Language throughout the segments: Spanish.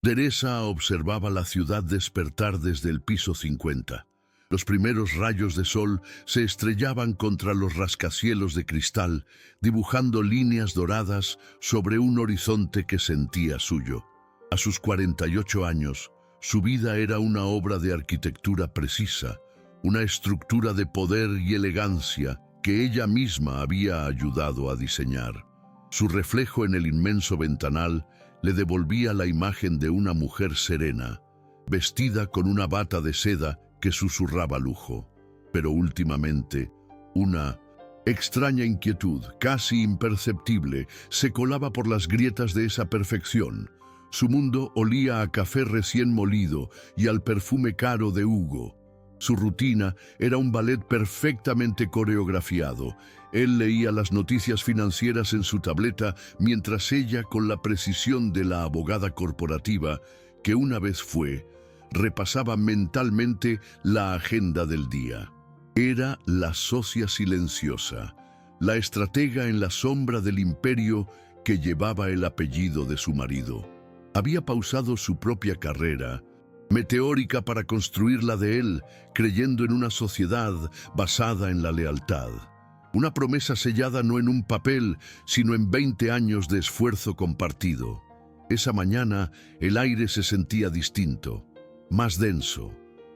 Teresa observaba la ciudad despertar desde el piso 50. Los primeros rayos de sol se estrellaban contra los rascacielos de cristal, dibujando líneas doradas sobre un horizonte que sentía suyo. A sus 48 años, su vida era una obra de arquitectura precisa, una estructura de poder y elegancia que ella misma había ayudado a diseñar. Su reflejo en el inmenso ventanal le devolvía la imagen de una mujer serena, vestida con una bata de seda que susurraba lujo. Pero últimamente, una extraña inquietud, casi imperceptible, se colaba por las grietas de esa perfección. Su mundo olía a café recién molido y al perfume caro de Hugo. Su rutina era un ballet perfectamente coreografiado. Él leía las noticias financieras en su tableta mientras ella, con la precisión de la abogada corporativa que una vez fue, repasaba mentalmente la agenda del día. Era la socia silenciosa, la estratega en la sombra del imperio que llevaba el apellido de su marido. Había pausado su propia carrera, meteórica, para construir la de él, creyendo en una sociedad basada en la lealtad. Una promesa sellada no en un papel, sino en 20 años de esfuerzo compartido. Esa mañana el aire se sentía distinto, más denso.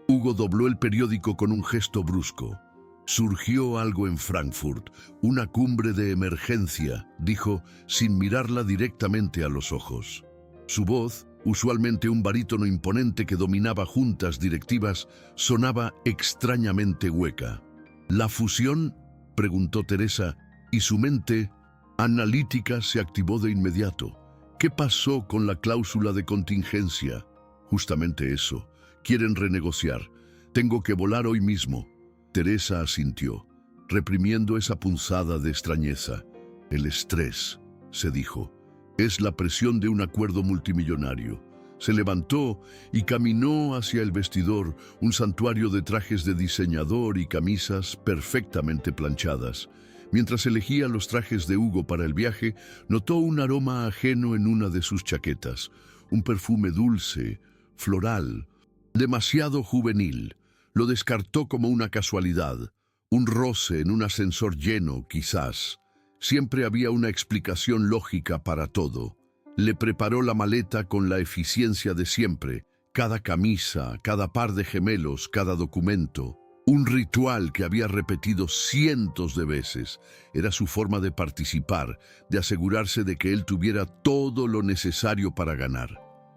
Hugo dobló el periódico con un gesto brusco. Surgió algo en Frankfurt, una cumbre de emergencia, dijo, sin mirarla directamente a los ojos. Su voz, usualmente un barítono imponente que dominaba juntas directivas, sonaba extrañamente hueca. ¿La fusión?, preguntó Teresa, y su mente analítica se activó de inmediato. ¿Qué pasó con la cláusula de contingencia? Justamente eso. Quieren renegociar. Tengo que volar hoy mismo. Teresa asintió, reprimiendo esa punzada de extrañeza. El estrés, se dijo, es la presión de un acuerdo multimillonario. Se levantó y caminó hacia el vestidor, un santuario de trajes de diseñador y camisas perfectamente planchadas. Mientras elegía los trajes de Hugo para el viaje, notó un aroma ajeno en una de sus chaquetas, un perfume dulce, floral, demasiado juvenil. Lo descartó como una casualidad, un roce en un ascensor lleno, quizás. Siempre había una explicación lógica para todo. Le preparó la maleta con la eficiencia de siempre, cada camisa, cada par de gemelos, cada documento. Un ritual que había repetido cientos de veces. Era su forma de participar, de asegurarse de que él tuviera todo lo necesario para ganar.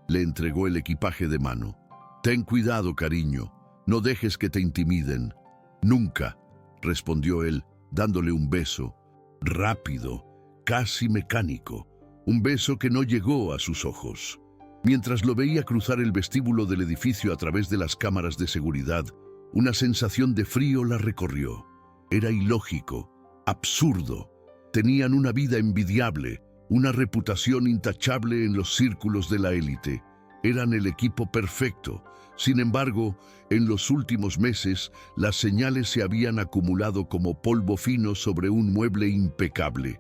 Le entregó el equipaje de mano. «Ten cuidado, cariño. No dejes que te intimiden». «Nunca», respondió él, dándole un beso. Rápido, casi mecánico. Un beso que no llegó a sus ojos. Mientras lo veía cruzar el vestíbulo del edificio a través de las cámaras de seguridad, una sensación de frío la recorrió. Era ilógico, absurdo. Tenían una vida envidiable, una reputación intachable en los círculos de la élite. Eran el equipo perfecto. Sin embargo, en los últimos meses, las señales se habían acumulado como polvo fino sobre un mueble impecable.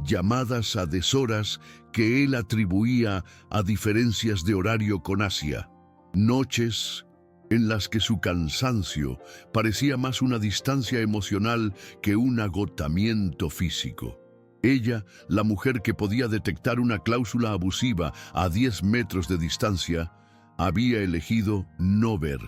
Llamadas a deshoras que él atribuía a diferencias de horario con Asia. Noches en las que su cansancio parecía más una distancia emocional que un agotamiento físico. Ella, la mujer que podía detectar una cláusula abusiva a 10 metros de distancia, había elegido no ver.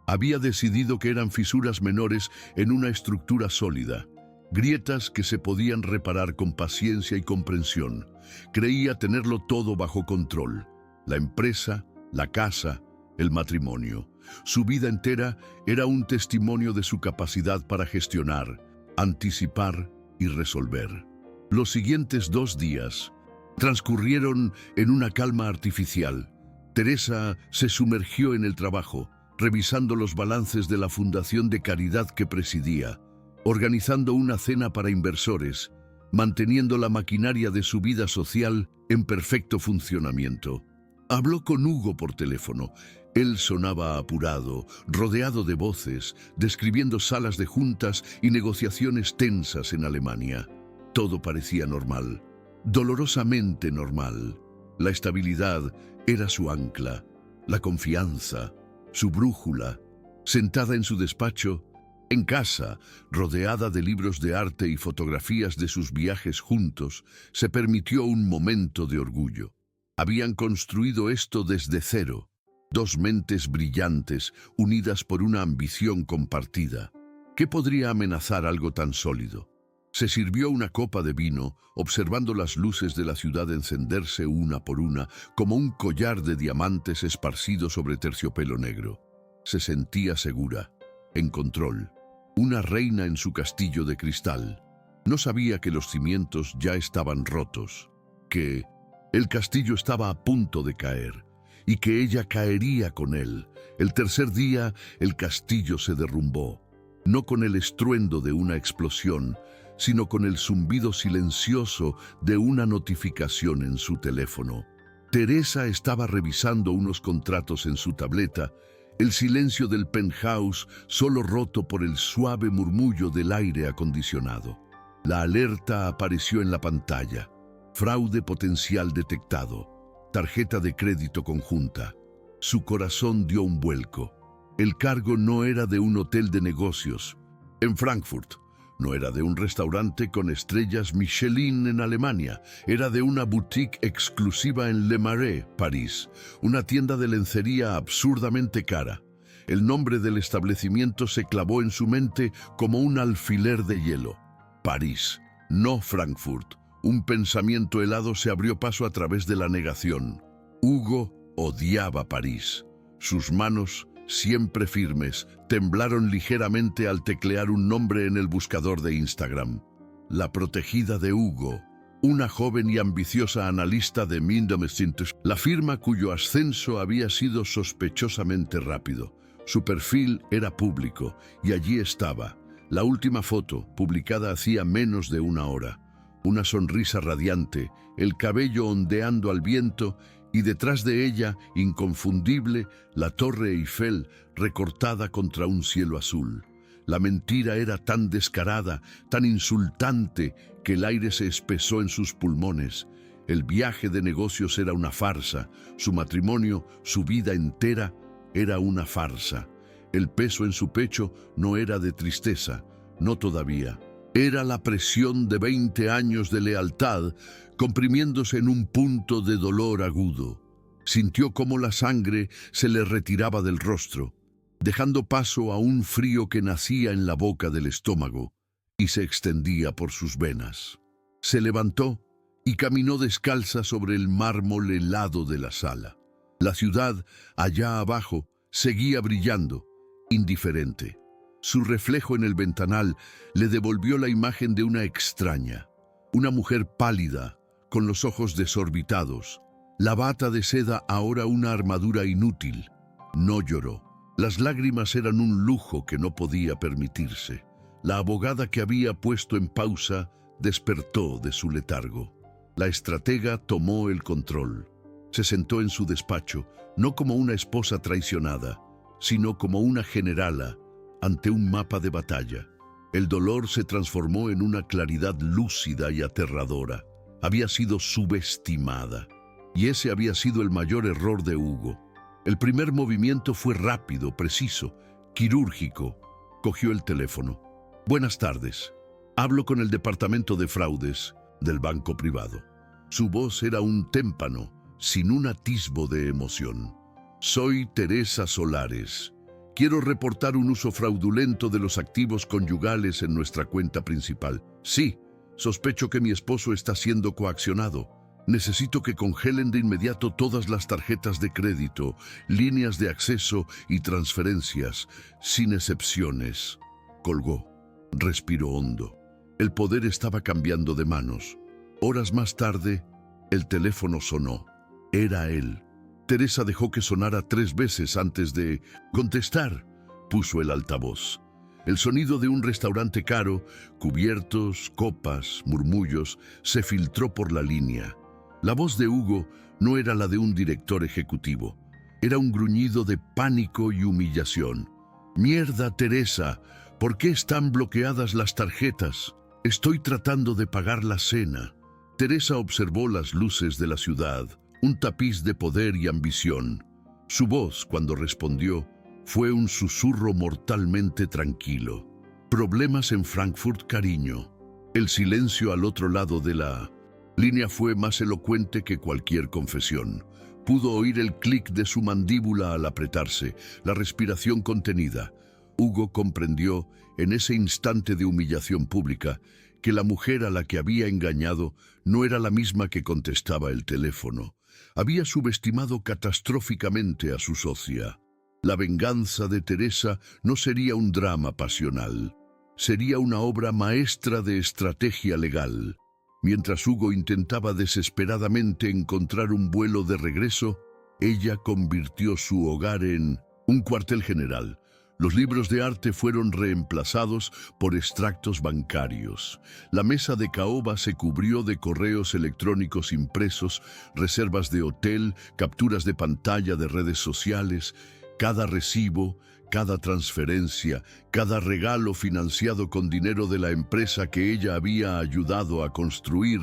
Había decidido que eran fisuras menores en una estructura sólida. Grietas que se podían reparar con paciencia y comprensión. Creía tenerlo todo bajo control. La empresa, la casa, el matrimonio. Su vida entera era un testimonio de su capacidad para gestionar, anticipar y resolver. Los siguientes 2 días transcurrieron en una calma artificial. Teresa se sumergió en el trabajo, revisando los balances de la fundación de caridad que presidía, organizando una cena para inversores, manteniendo la maquinaria de su vida social en perfecto funcionamiento. Habló con Hugo por teléfono. Él sonaba apurado, rodeado de voces, describiendo salas de juntas y negociaciones tensas en Alemania. Todo parecía normal, dolorosamente normal. La estabilidad era su ancla, la confianza, su brújula. Sentada en su despacho, en casa, rodeada de libros de arte y fotografías de sus viajes juntos, se permitió un momento de orgullo. Habían construido esto desde cero, dos mentes brillantes unidas por una ambición compartida. ¿Qué podría amenazar algo tan sólido? Se sirvió una copa de vino, observando las luces de la ciudad encenderse una por una, como un collar de diamantes esparcido sobre terciopelo negro. Se sentía segura, en control, una reina en su castillo de cristal. No sabía que los cimientos ya estaban rotos, que el castillo estaba a punto de caer, y que ella caería con él. El tercer día, el castillo se derrumbó, no con el estruendo de una explosión, sino con el zumbido silencioso de una notificación en su teléfono. Teresa estaba revisando unos contratos en su tableta, el silencio del penthouse solo roto por el suave murmullo del aire acondicionado. La alerta apareció en la pantalla. Fraude potencial detectado. Tarjeta de crédito conjunta. Su corazón dio un vuelco. El cargo no era de un hotel de negocios en Frankfurt. No era de un restaurante con estrellas Michelin en Alemania, era de una boutique exclusiva en Le Marais, París, una tienda de lencería absurdamente cara. El nombre del establecimiento se clavó en su mente como un alfiler de hielo. París, no Frankfurt. Un pensamiento helado se abrió paso a través de la negación. Hugo odiaba París. Sus manos, siempre firmes, temblaron ligeramente al teclear un nombre en el buscador de Instagram. La protegida de Hugo, una joven y ambiciosa analista de Mindomestintes, la firma cuyo ascenso había sido sospechosamente rápido. Su perfil era público y allí estaba, la última foto, publicada hacía menos de una hora. Una sonrisa radiante, el cabello ondeando al viento y detrás de ella, inconfundible, la Torre Eiffel recortada contra un cielo azul. La mentira era tan descarada, tan insultante, que el aire se espesó en sus pulmones. El viaje de negocios era una farsa, su matrimonio, su vida entera, era una farsa. El peso en su pecho no era de tristeza, no todavía. Era la presión de 20 años de lealtad comprimiéndose en un punto de dolor agudo. Sintió cómo la sangre se le retiraba del rostro, dejando paso a un frío que nacía en la boca del estómago y se extendía por sus venas. Se levantó y caminó descalza sobre el mármol helado de la sala. La ciudad, allá abajo, seguía brillando, indiferente. Su reflejo en el ventanal le devolvió la imagen de una extraña, una mujer pálida, con los ojos desorbitados, la bata de seda ahora una armadura inútil. No lloró. Las lágrimas eran un lujo que no podía permitirse. La abogada que había puesto en pausa despertó de su letargo. La estratega tomó el control. Se sentó en su despacho, no como una esposa traicionada, sino como una generala ante un mapa de batalla. El dolor se transformó en una claridad lúcida y aterradora. Había sido subestimada. Y ese había sido el mayor error de Hugo. El primer movimiento fue rápido, preciso, quirúrgico. Cogió el teléfono. Buenas tardes. Hablo con el departamento de fraudes del banco privado. Su voz era un témpano, sin un atisbo de emoción. Soy Teresa Solares. Quiero reportar un uso fraudulento de los activos conyugales en nuestra cuenta principal. Sí, sospecho que mi esposo está siendo coaccionado. Necesito que congelen de inmediato todas las tarjetas de crédito, líneas de acceso y transferencias, sin excepciones. Colgó. Respiró hondo. El poder estaba cambiando de manos. Horas más tarde, el teléfono sonó. Era él. Teresa dejó que sonara 3 veces antes de contestar. Puso el altavoz. El sonido de un restaurante caro, cubiertos, copas, murmullos, se filtró por la línea. La voz de Hugo no era la de un director ejecutivo. Era un gruñido de pánico y humillación. «Mierda, Teresa, ¿por qué están bloqueadas las tarjetas? Estoy tratando de pagar la cena». Teresa observó las luces de la ciudad, un tapiz de poder y ambición. Su voz, cuando respondió, fue un susurro mortalmente tranquilo. Problemas en Frankfurt, cariño. El silencio al otro lado de la línea fue más elocuente que cualquier confesión. Pudo oír el clic de su mandíbula al apretarse, la respiración contenida. Hugo comprendió, en ese instante de humillación pública, que la mujer a la que había engañado no era la misma que contestaba el teléfono. Había subestimado catastróficamente a su socia. La venganza de Teresa no sería un drama pasional. Sería una obra maestra de estrategia legal. Mientras Hugo intentaba desesperadamente encontrar un vuelo de regreso, ella convirtió su hogar en un cuartel general. Los libros de arte fueron reemplazados por extractos bancarios. La mesa de caoba se cubrió de correos electrónicos impresos, reservas de hotel, capturas de pantalla de redes sociales. Cada recibo, cada transferencia, cada regalo financiado con dinero de la empresa que ella había ayudado a construir,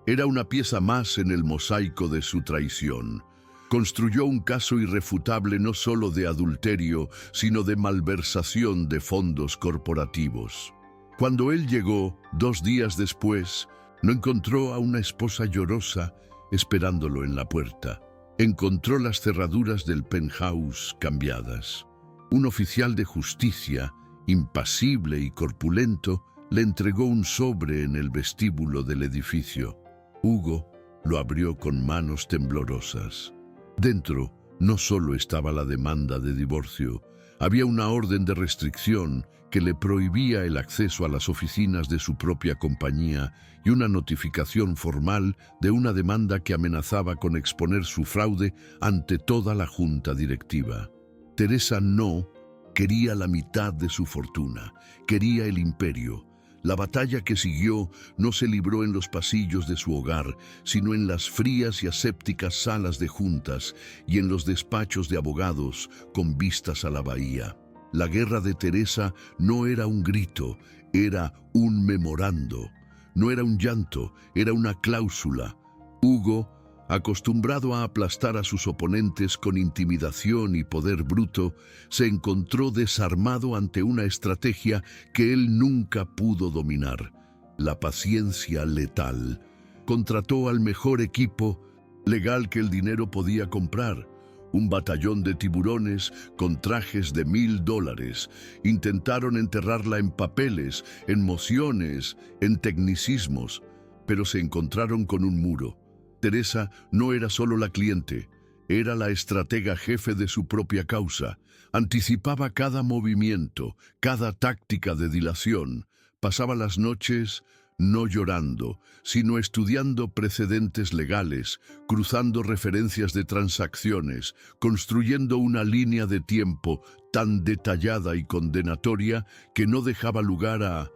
era una pieza más en el mosaico de su traición. Construyó un caso irrefutable no solo de adulterio, sino de malversación de fondos corporativos. Cuando él llegó, 2 días después, no encontró a una esposa llorosa esperándolo en la puerta. Encontró las cerraduras del penthouse cambiadas. Un oficial de justicia, impasible y corpulento, le entregó un sobre en el vestíbulo del edificio. Hugo lo abrió con manos temblorosas. Dentro no solo estaba la demanda de divorcio, había una orden de restricción que le prohibía el acceso a las oficinas de su propia compañía y una notificación formal de una demanda que amenazaba con exponer su fraude ante toda la junta directiva. Teresa no quería la mitad de su fortuna, quería el imperio. La batalla que siguió no se libró en los pasillos de su hogar, sino en las frías y asépticas salas de juntas y en los despachos de abogados con vistas a la bahía. La guerra de Teresa no era un grito, era un memorando. No era un llanto, era una cláusula. Hugo, acostumbrado a aplastar a sus oponentes con intimidación y poder bruto, se encontró desarmado ante una estrategia que él nunca pudo dominar: la paciencia letal. Contrató al mejor equipo legal que el dinero podía comprar, un batallón de tiburones con trajes de $1000. Intentaron enterrarla en papeles, en mociones, en tecnicismos, pero se encontraron con un muro. Teresa no era solo la cliente, era la estratega jefe de su propia causa. Anticipaba cada movimiento, cada táctica de dilación. Pasaba las noches no llorando, sino estudiando precedentes legales, cruzando referencias de transacciones, construyendo una línea de tiempo tan detallada y condenatoria que no dejaba lugar a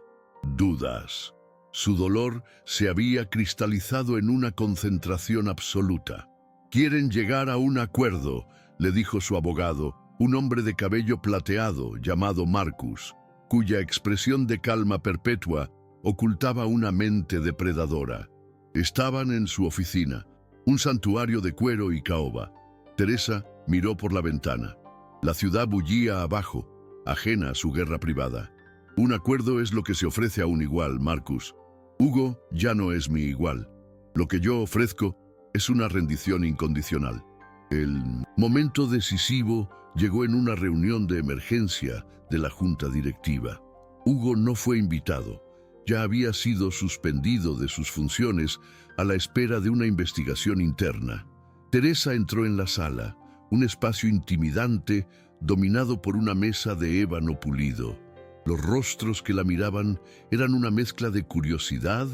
dudas. Su dolor se había cristalizado en una concentración absoluta. «Quieren llegar a un acuerdo», le dijo su abogado, un hombre de cabello plateado llamado Marcus, cuya expresión de calma perpetua ocultaba una mente depredadora. Estaban en su oficina, un santuario de cuero y caoba. Teresa miró por la ventana. La ciudad bullía abajo, ajena a su guerra privada. «Un acuerdo es lo que se ofrece a un igual, Marcus. Hugo ya no es mi igual. Lo que yo ofrezco es una rendición incondicional». El momento decisivo llegó en una reunión de emergencia de la junta directiva. Hugo no fue invitado. Ya había sido suspendido de sus funciones a la espera de una investigación interna. Teresa entró en la sala, un espacio intimidante dominado por una mesa de ébano pulido. Los rostros que la miraban eran una mezcla de curiosidad,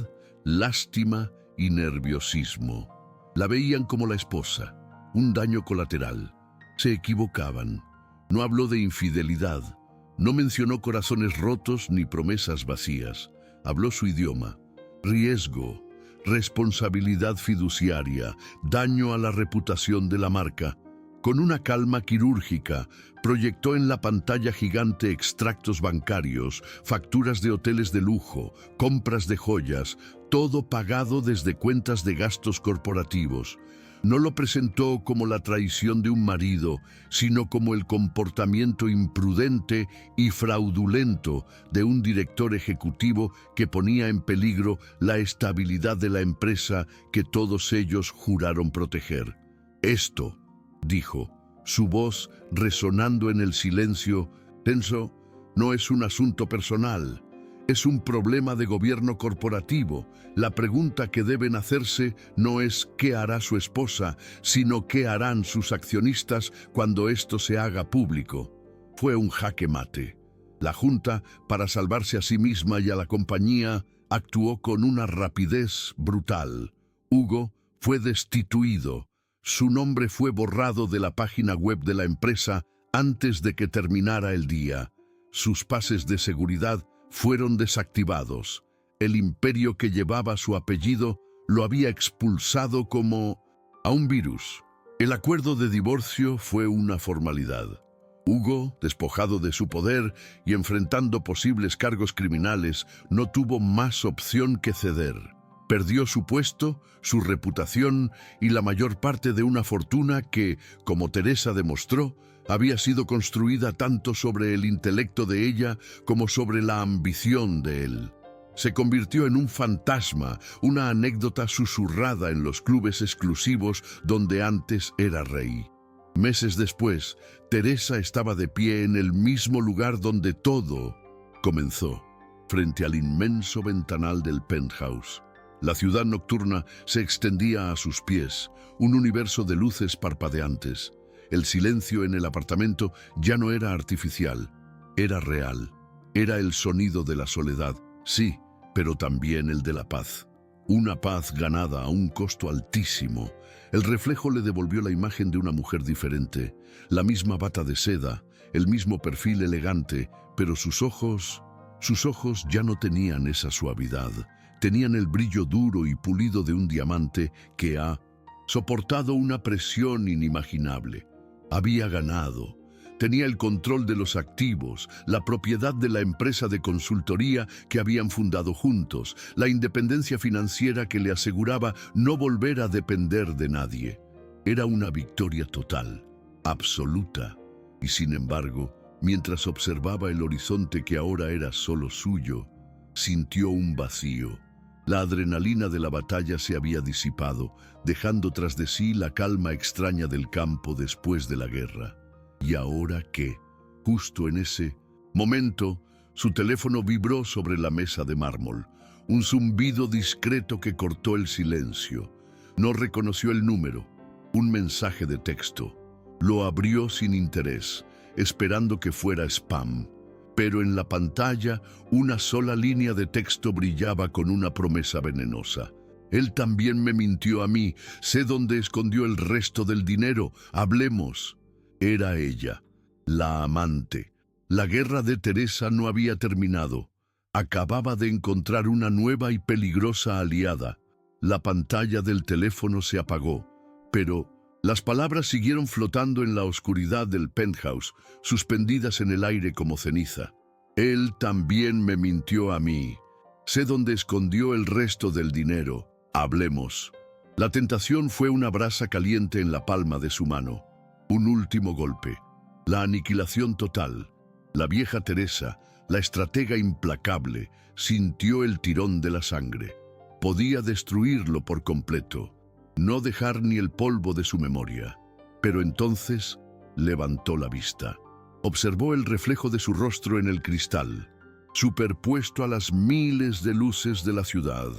lástima y nerviosismo. La veían como la esposa, un daño colateral. Se equivocaban. No habló de infidelidad, no mencionó corazones rotos ni promesas vacías. Habló su idioma: riesgo, responsabilidad fiduciaria, daño a la reputación de la marca. Con una calma quirúrgica, proyectó en la pantalla gigante extractos bancarios, facturas de hoteles de lujo, compras de joyas, todo pagado desde cuentas de gastos corporativos. No lo presentó como la traición de un marido, sino como el comportamiento imprudente y fraudulento de un director ejecutivo que ponía en peligro la estabilidad de la empresa que todos ellos juraron proteger. Esto, dijo, su voz resonando en el silencio tenso, no es un asunto personal. Es un problema de gobierno corporativo. La pregunta que deben hacerse no es qué hará su esposa, sino qué harán sus accionistas cuando esto se haga público. Fue un jaque mate. La Junta, para salvarse a sí misma y a la compañía, actuó con una rapidez brutal. Hugo fue destituido. Su nombre fue borrado de la página web de la empresa antes de que terminara el día. Sus pases de seguridad fueron desactivados. El imperio que llevaba su apellido lo había expulsado como a un virus. El acuerdo de divorcio fue una formalidad. Hugo, despojado de su poder y enfrentando posibles cargos criminales, no tuvo más opción que ceder. Perdió su puesto, su reputación y la mayor parte de una fortuna que, como Teresa demostró, había sido construida tanto sobre el intelecto de ella como sobre la ambición de él. Se convirtió en un fantasma, una anécdota susurrada en los clubes exclusivos donde antes era rey. Meses después, Teresa estaba de pie en el mismo lugar donde todo comenzó, frente al inmenso ventanal del penthouse. La ciudad nocturna se extendía a sus pies, un universo de luces parpadeantes. El silencio en el apartamento ya no era artificial, era real. Era el sonido de la soledad, sí, pero también el de la paz. Una paz ganada a un costo altísimo. El reflejo le devolvió la imagen de una mujer diferente, la misma bata de seda, el mismo perfil elegante, pero sus ojos ya no tenían esa suavidad. Tenían el brillo duro y pulido de un diamante que ha soportado una presión inimaginable. Había ganado. Tenía el control de los activos, la propiedad de la empresa de consultoría que habían fundado juntos, la independencia financiera que le aseguraba no volver a depender de nadie. Era una victoria total, absoluta. Y sin embargo, mientras observaba el horizonte que ahora era solo suyo, sintió un vacío. La adrenalina de la batalla se había disipado, dejando tras de sí la calma extraña del campo después de la guerra. ¿Y ahora qué? Justo en ese momento, su teléfono vibró sobre la mesa de mármol. Un zumbido discreto que cortó el silencio. No reconoció el número. Un mensaje de texto. Lo abrió sin interés, esperando que fuera spam. Pero en la pantalla, una sola línea de texto brillaba con una promesa venenosa. Él también me mintió a mí. Sé dónde escondió el resto del dinero. Hablemos. Era ella, la amante. La guerra de Teresa no había terminado. Acababa de encontrar una nueva y peligrosa aliada. La pantalla del teléfono se apagó, pero las palabras siguieron flotando en la oscuridad del penthouse, suspendidas en el aire como ceniza. Él también me mintió a mí. Sé dónde escondió el resto del dinero. Hablemos. La tentación fue una brasa caliente en la palma de su mano. Un último golpe. La aniquilación total. La vieja Teresa, la estratega implacable, sintió el tirón de la sangre. Podía destruirlo por completo. No dejar ni el polvo de su memoria. Pero entonces levantó la vista. Observó el reflejo de su rostro en el cristal, superpuesto a las miles de luces de la ciudad.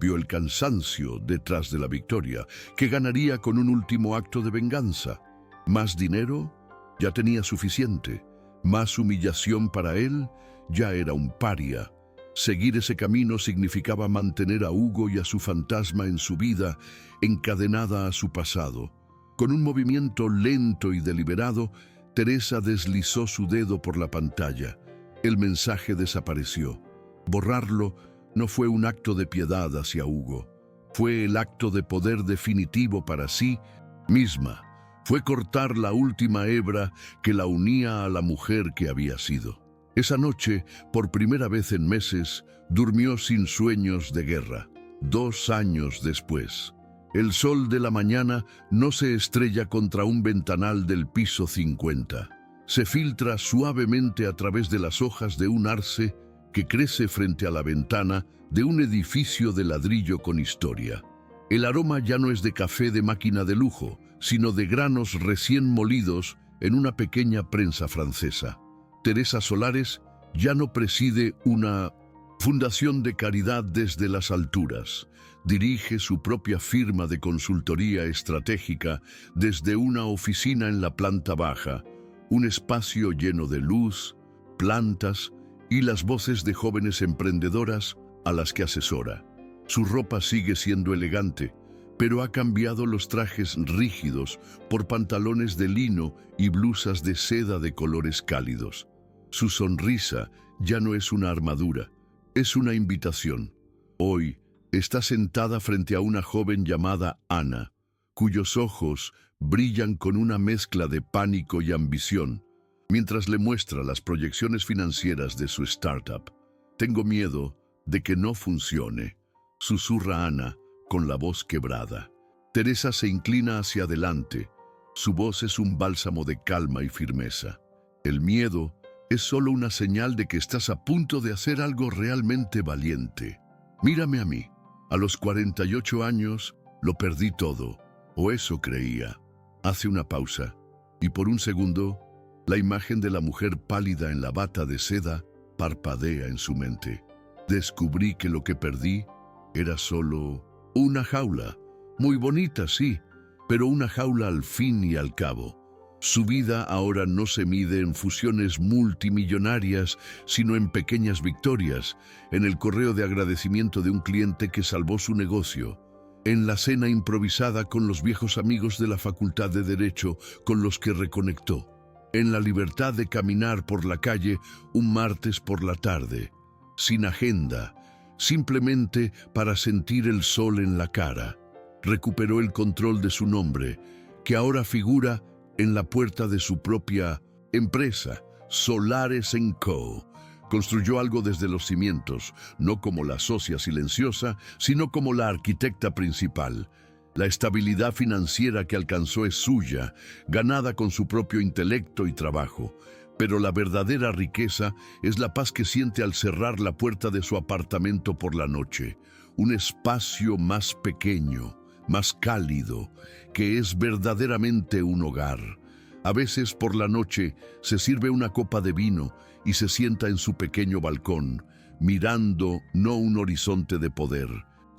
Vio el cansancio detrás de la victoria, que ganaría con un último acto de venganza. ¿Más dinero? Ya tenía suficiente. ¿Más humillación para él? Ya era un paria. Seguir ese camino significaba mantener a Hugo y a su fantasma en su vida, encadenada a su pasado. Con un movimiento lento y deliberado, Teresa deslizó su dedo por la pantalla. El mensaje desapareció. Borrarlo no fue un acto de piedad hacia Hugo. Fue el acto de poder definitivo para sí misma. Fue cortar la última hebra que la unía a la mujer que había sido. Esa noche, por primera vez en meses, durmió sin sueños de guerra. 2 años después. El sol de la mañana no se estrella contra un ventanal del piso 50. Se filtra suavemente a través de las hojas de un arce que crece frente a la ventana de un edificio de ladrillo con historia. El aroma ya no es de café de máquina de lujo, sino de granos recién molidos en una pequeña prensa francesa. Teresa Solares ya no preside una fundación de caridad desde las alturas. Dirige su propia firma de consultoría estratégica desde una oficina en la planta baja, un espacio lleno de luz, plantas y las voces de jóvenes emprendedoras a las que asesora. Su ropa sigue siendo elegante, pero ha cambiado los trajes rígidos por pantalones de lino y blusas de seda de colores cálidos. Su sonrisa ya no es una armadura, es una invitación. Hoy está sentada frente a una joven llamada Ana, cuyos ojos brillan con una mezcla de pánico y ambición, mientras le muestra las proyecciones financieras de su startup. «Tengo miedo de que no funcione», susurra Ana con la voz quebrada. Teresa se inclina hacia adelante. Su voz es un bálsamo de calma y firmeza. «El miedo es solo una señal de que estás a punto de hacer algo realmente valiente. Mírame a mí. A los 48 años lo perdí todo, o eso creía». Hace una pausa, y por un segundo, la imagen de la mujer pálida en la bata de seda parpadea en su mente. Descubrí que lo que perdí era solo una jaula. Muy bonita, sí, pero una jaula al fin y al cabo. Su vida ahora no se mide en fusiones multimillonarias, sino en pequeñas victorias, en el correo de agradecimiento de un cliente que salvó su negocio, en la cena improvisada con los viejos amigos de la Facultad de Derecho con los que reconectó, en la libertad de caminar por la calle un martes por la tarde, sin agenda, simplemente para sentir el sol en la cara. Recuperó el control de su nombre, que ahora figura en la puerta de su propia empresa, Solares & Co. Construyó algo desde los cimientos, no como la socia silenciosa, sino como la arquitecta principal. La estabilidad financiera que alcanzó es suya, ganada con su propio intelecto y trabajo. Pero la verdadera riqueza es la paz que siente al cerrar la puerta de su apartamento por la noche. Un espacio más pequeño, más cálido, que es verdaderamente un hogar. A veces por la noche se sirve una copa de vino y se sienta en su pequeño balcón, mirando no un horizonte de poder,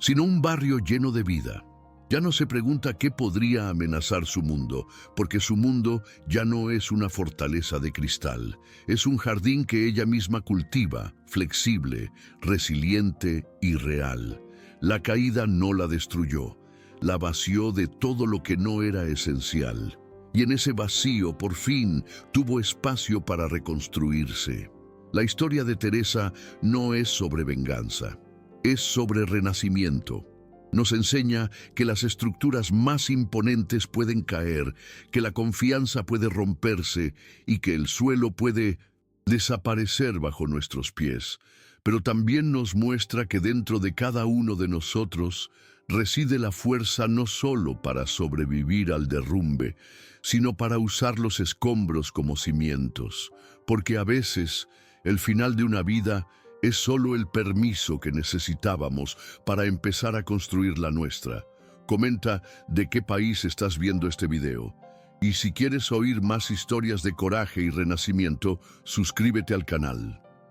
sino un barrio lleno de vida. Ya no se pregunta qué podría amenazar su mundo, porque su mundo ya no es una fortaleza de cristal. Es un jardín que ella misma cultiva, flexible, resiliente y real. La caída no la destruyó, la vació de todo lo que no era esencial. Y en ese vacío, por fin, tuvo espacio para reconstruirse. La historia de Teresa no es sobre venganza, es sobre renacimiento. Nos enseña que las estructuras más imponentes pueden caer, que la confianza puede romperse y que el suelo puede desaparecer bajo nuestros pies. Pero también nos muestra que dentro de cada uno de nosotros reside la fuerza no solo para sobrevivir al derrumbe, sino para usar los escombros como cimientos, porque a veces el final de una vida es solo el permiso que necesitábamos para empezar a construir la nuestra. Comenta de qué país estás viendo este video. Y si quieres oír más historias de coraje y renacimiento, suscríbete al canal.